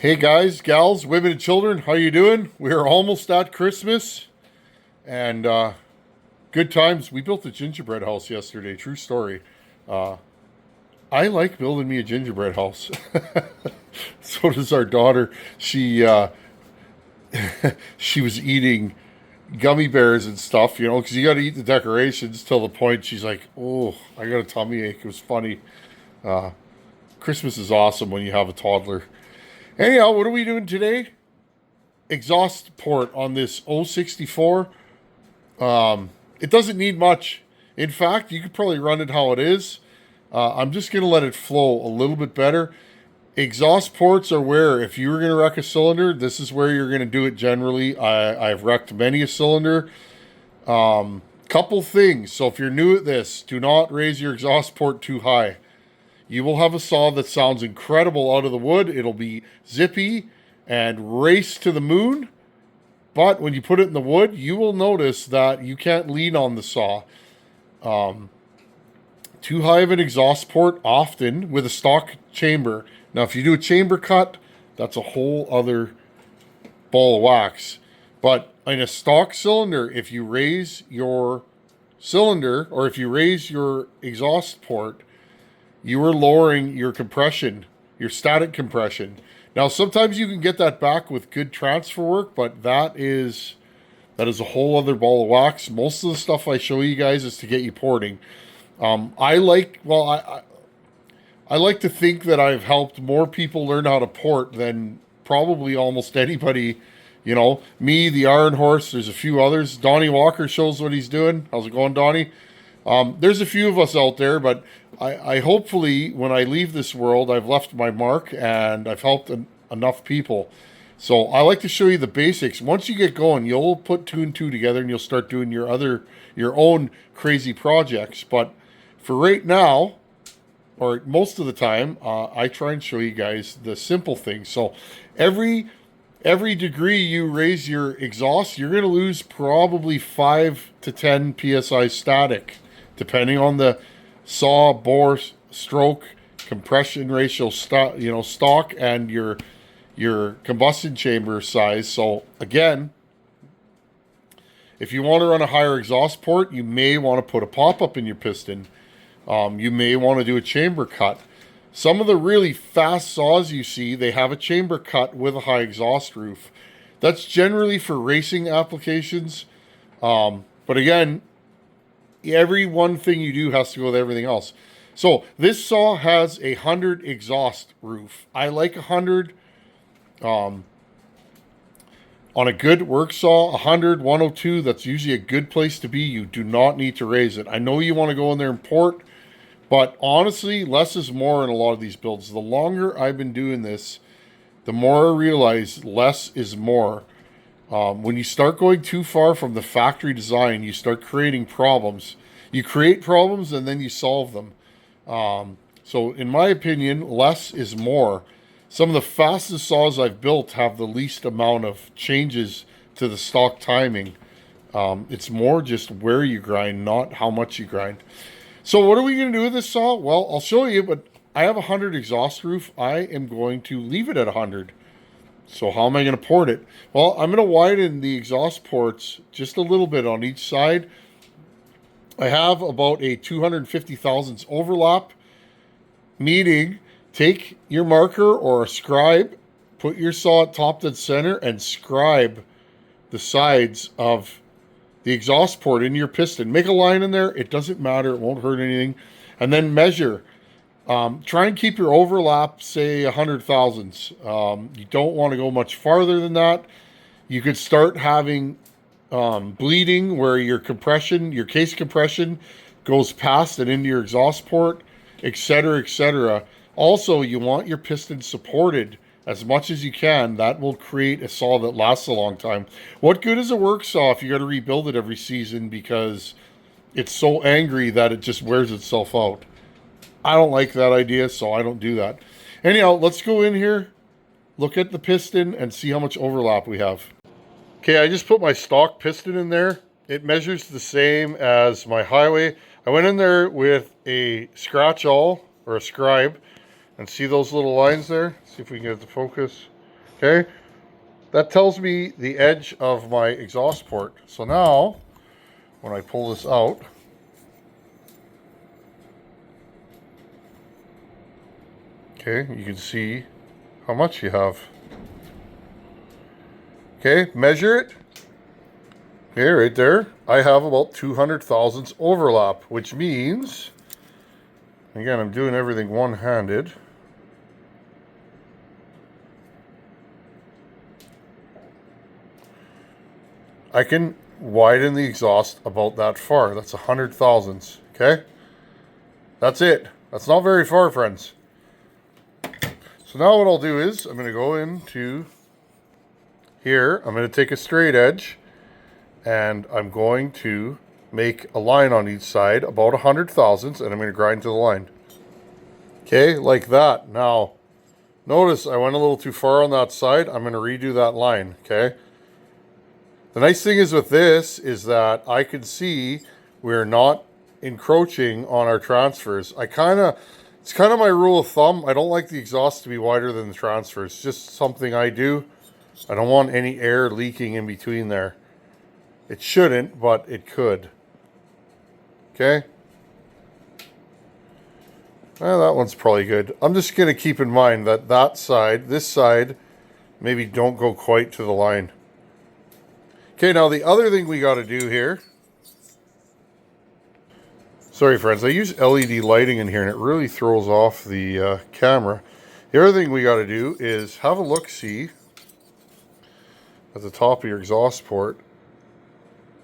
Hey guys, gals, women and children, how you doing? We are almost at Christmas and good times. We built a gingerbread house yesterday, true story. Uh, I like building me a gingerbread house. So does our daughter. She was eating gummy bears and stuff, because you got to eat the decorations till the point she's like, "Oh, I got a tummy ache." It was funny. Christmas is awesome when you have a toddler. Anyhow, what are we doing today? Exhaust port on this 064. It doesn't need much. In fact, you could probably run it how it is. I'm just going to let it flow a little bit better. Exhaust ports are where, if you were going to wreck a cylinder, this is where you're going to do it generally. I've wrecked many a cylinder. Couple things. So if you're new at this, do not raise your exhaust port too high. You will have a saw that sounds incredible out of the wood. It'll be zippy and race to the moon. But when you put it in the wood, you will notice that you can't lean on the saw. Too high of an exhaust port often with a stock chamber. Now, if you do a chamber cut, that's a whole other ball of wax. But in a stock cylinder, if you raise your cylinder or if you raise your exhaust port, you are lowering your compression, your static compression. Now, sometimes you can get that back with good transfer work, but that is a whole other ball of wax. Most of the stuff I show you guys is to get you porting. I like to think that I've helped more people learn how to port than probably almost anybody. Me, the Iron Horse. There's a few others. Donnie Walker shows what he's doing. How's it going, Donnie? There's a few of us out there, but I hopefully, when I leave this world, I've left my mark and I've helped enough people. So I like to show you the basics. Once you get going, you'll put two and two together and you'll start doing your own crazy projects. But for right now, or most of the time, I try and show you guys the simple things. So every degree you raise your exhaust, you're going to lose probably 5 to 10 psi static, depending on the saw, bore, stroke, compression ratio, stock, and your combustion chamber size. So again, if you want to run a higher exhaust port, you may want to put a pop-up in your piston. You may want to do a chamber cut. Some of the really fast saws you see, they have a chamber cut with a high exhaust roof. That's generally for racing applications. But again, every one thing you do has to go with everything else. So this saw has 100 exhaust roof. I like 100. On a good work saw, 100, 102, that's usually a good place to be. You do not need to raise it. I know you want to go in there and port, but honestly, less is more in a lot of these builds. The longer I've been doing this, the more I realize less is more. When you start going too far from the factory design, you start creating problems. You create problems and then you solve them. So in my opinion, less is more. Some of the fastest saws I've built have the least amount of changes to the stock timing. It's more just where you grind, not how much you grind. So what are we going to do with this saw? Well, I'll show you, but I have 100 exhaust roof. I am going to leave it at 100. So how am I going to port it? Well, I'm going to widen the exhaust ports just a little bit on each side. I have about a 250 thousandths overlap, meaning take your marker or a scribe, put your saw at top dead center, and scribe the sides of the exhaust port in your piston. Make a line in there. It doesn't matter. It won't hurt anything. And then measure. Try and keep your overlap, say, 100 thousandths. You don't want to go much farther than that. You could start having bleeding where your case compression goes past and into your exhaust port, etc., etc. Also, you want your piston supported as much as you can. That will create a saw that lasts a long time. What good is a work saw if you got to rebuild it every season because it's so angry that it just wears itself out? I don't like that idea, so I don't do that. Anyhow, let's go in here, look at the piston, and see how much overlap we have. Okay, I just put my stock piston in there. It measures the same as my highway. I went in there with a scratch awl or a scribe, and see those little lines there? See if we can get it to focus. Okay, that tells me the edge of my exhaust port. So now, when I pull this out, okay, you can see how much you have. Okay, measure it. Okay, right there, I have about 200 thousandths overlap, which means, again, I'm doing everything one-handed. I can widen the exhaust about that far. That's 100 thousandths, okay? That's it. That's not very far, friends. So now what I'll do is, I'm going to go into here. I'm going to take a straight edge, and I'm going to make a line on each side, about 100 thousandths, and I'm going to grind to the line. Okay, like that. Now, notice I went a little too far on that side. I'm going to redo that line, okay? The nice thing is with this is that I can see we're not encroaching on our transfers. It's kind of my rule of thumb. I don't like the exhaust to be wider than the transfers. It's just something I do. I don't want any air leaking in between there. It shouldn't, but it could. Okay. Well, that one's probably good. I'm just going to keep in mind that this side, maybe don't go quite to the line. Okay, now the other thing we got to do here. Sorry, friends, I use LED lighting in here and it really throws off the camera. The other thing we got to do is have a look-see at the top of your exhaust port.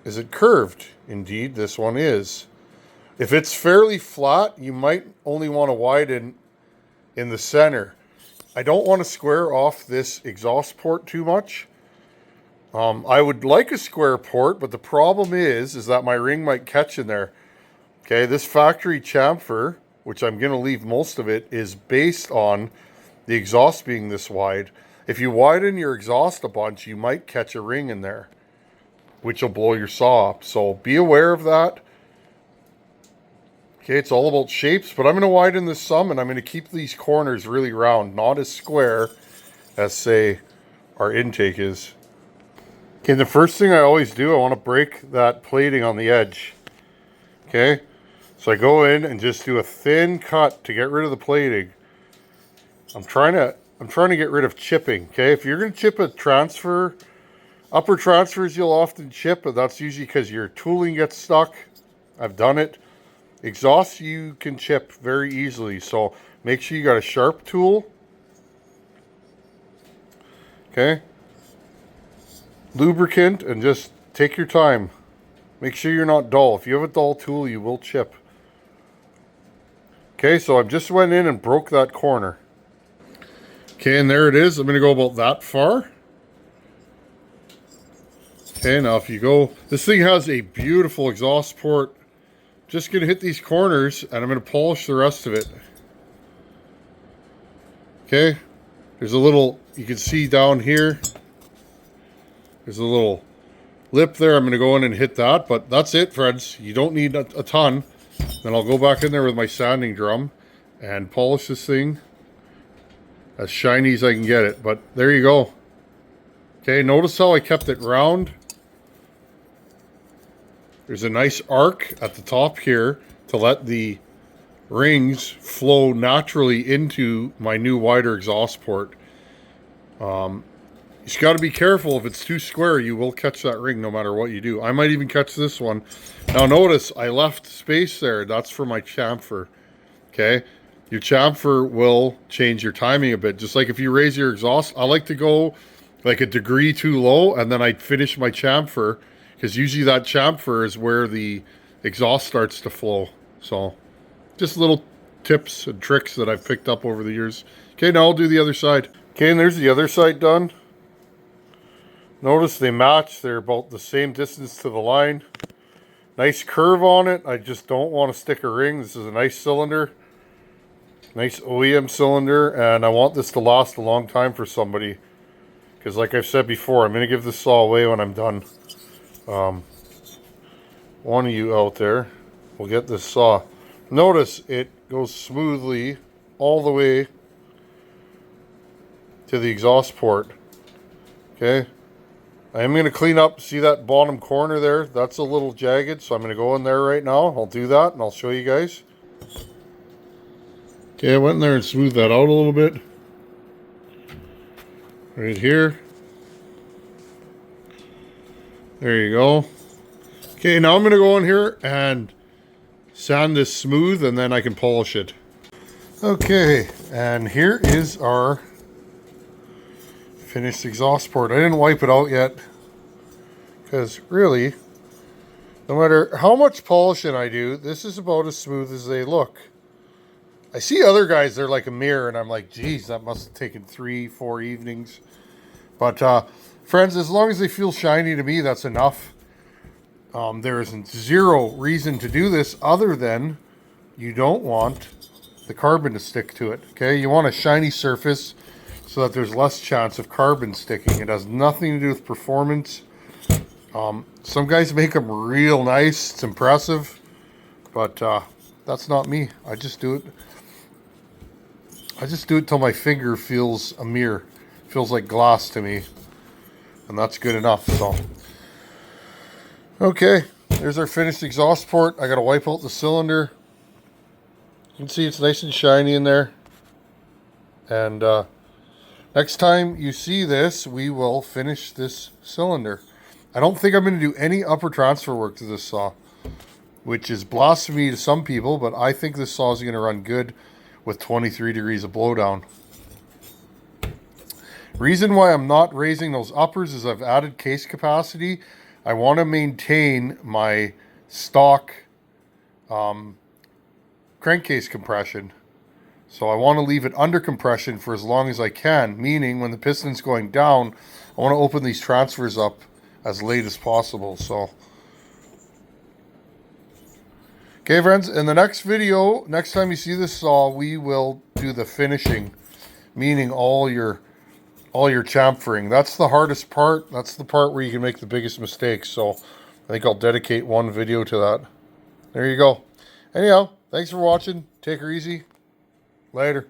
Is it curved? Indeed, this one is. If it's fairly flat, you might only want to widen in the center. I don't want to square off this exhaust port too much. I would like a square port, but the problem is that my ring might catch in there. Okay, this factory chamfer, which I'm going to leave most of it, is based on the exhaust being this wide. If you widen your exhaust a bunch, you might catch a ring in there, which will blow your saw up. So be aware of that. Okay, it's all about shapes, but I'm going to widen this some, and I'm going to keep these corners really round, not as square as, say, our intake is. Okay, the first thing I always do, I want to break that plating on the edge. Okay, so I go in and just do a thin cut to get rid of the plating. I'm trying to get rid of chipping. Okay, if you're going to chip a transfer, upper transfers you'll often chip, but that's usually because your tooling gets stuck. I've done it. Exhaust you can chip very easily, so make sure you got a sharp tool. Okay. Lubricant, and just take your time. Make sure you're not dull. If you have a dull tool, you will chip. Okay, so I just went in and broke that corner. Okay, and there it is. I'm going to go about that far. Okay, now if you go, this thing has a beautiful exhaust port. Just going to hit these corners, and I'm going to polish the rest of it. Okay, there's a little, you can see down here, there's a little lip there. I'm going to go in and hit that, but that's it, friends. You don't need a ton. Then I'll go back in there with my sanding drum and polish this thing as shiny as I can get it. But there you go. Okay, notice how I kept it round. There's a nice arc at the top here to let the rings flow naturally into my new wider exhaust port. You just got to be careful. If it's too square, you will catch that ring no matter what you do. I might even catch this one. Now notice I left space there. That's for my chamfer. Okay, your chamfer will change your timing a bit. Just like if you raise your exhaust, I like to go like a degree too low, and then I finish my chamfer, because usually that chamfer is where the exhaust starts to flow. So just little tips and tricks that I've picked up over the years. Okay, now I'll do the other side. Okay, and there's the other side done. Notice they match. They're about the same distance to the line. Nice curve on it. I just don't want to stick a ring. This is a nice cylinder. Nice OEM cylinder. And I want this to last a long time for somebody. Because like I've said before, I'm going to give this saw away when I'm done. One of you out there will get this saw. Notice it goes smoothly all the way to the exhaust port. Okay. I am going to clean up, see that bottom corner there? That's a little jagged, so I'm going to go in there right now. I'll do that, and I'll show you guys. Okay, I went in there and smoothed that out a little bit. Right here. There you go. Okay, now I'm going to go in here and sand this smooth, and then I can polish it. Okay, and here is our finished exhaust port. I didn't wipe it out yet, because really, no matter how much polishing I do, this is about as smooth as they look. I see other guys, they're like a mirror, and I'm like, geez, that must have taken 3-4 evenings. But friends, as long as they feel shiny to me, that's enough. There isn't zero reason to do this other than you don't want the carbon to stick to it. Okay, you want a shiny surface so that there's less chance of carbon sticking. It has nothing to do with performance. Some guys make them real nice. It's impressive, but that's not me. I just do it. I just do it till my finger feels a mirror, feels like glass to me, and that's good enough. So, okay, there's our finished exhaust port. I got to wipe out the cylinder. You can see it's nice and shiny in there. And next time you see this, we will finish this cylinder. I don't think I'm going to do any upper transfer work to this saw, which is blasphemy to some people, but I think this saw is going to run good with 23 degrees of blowdown. Reason why I'm not raising those uppers is I've added case capacity. I want to maintain my stock crankcase compression. So I want to leave it under compression for as long as I can, meaning when the piston's going down, I want to open these transfers up as late as possible. So, okay, friends, in the next video, next time you see this saw, we will do the finishing, meaning all your chamfering. That's the hardest part. That's the part where you can make the biggest mistakes. So I think I'll dedicate one video to that. There you go. Anyhow, thanks for watching. Take her easy. Later.